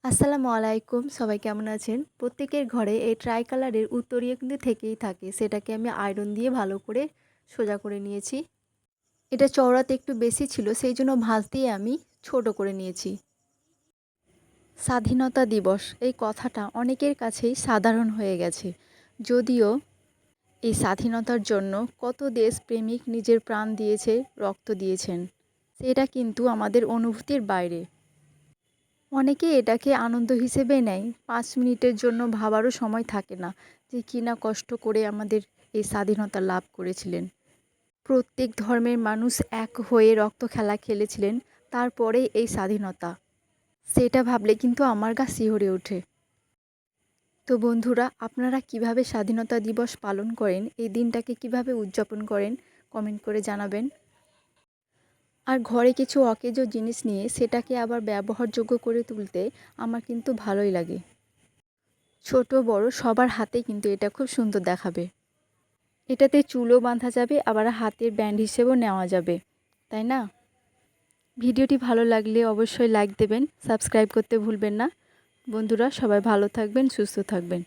আসসালামু আলাইকুম। সবাই কেমন আছেন? প্রত্যেকের ঘরে এই ট্রাই কালারের উত্তরীয় কিন্তু থেকেই থাকে। সেটাকে আমি আয়রন দিয়ে ভালো করে সোজা করে নিয়েছি। এটা চওড়াতে একটু বেশি ছিল, সেইজন্য ভাঁজ দিয়ে আমি ছোট করে নিয়েছি। স্বাধীনতা দিবস এই কথাটা অনেকের কাছেই সাধারণ হয়ে গেছে। যদিও এই স্বাধীনতার জন্য কত দেশপ্রেমিক নিজের প্রাণ দিয়েছে, রক্ত দিয়েছেন। সেটা কিন্তু আমাদের অনুভূতির বাইরে। অনেকে এটাকে আনন্দ হিসেবে নেয়। ৫ মিনিটের জন্য ভাবারও সময় থাকে না যে কী না কষ্ট করে আমাদের এই স্বাধীনতা লাভ করেছিলেন। প্রত্যেক ধর্মের মানুষ এক হয়ে রক্ত খেলা খেলেছিলেন, তারপরেই এই স্বাধীনতা। সেটা ভাবলে কিন্তু আমার গা শিহরে ওঠে। তো বন্ধুরা, আপনারা কিভাবে স্বাধীনতা দিবস পালন করেন, এই দিনটাকে কিভাবে উদযাপন করেন, কমেন্ট করে জানাবেন। আর ঘরে কিছু অকেজো জিনিস নিয়ে সেটাকে আবার ব্যবহারযোগ্য করে তুলতে আমার কিন্তু ভালোই লাগে। ছোট বড় সবার হাতেই কিন্তু এটা খুব সুন্দর দেখাবে। এটাতে চুলও বাঁধা যাবে, আবার হাতের ব্যান্ড হিসেবেও নেওয়া যাবে, তাই না? ভিডিওটি ভালো লাগলে অবশ্যই লাইক দেবেন, সাবস্ক্রাইব করতে ভুলবেন না। বন্ধুরা সবাই ভালো থাকবেন, সুস্থ থাকবেন।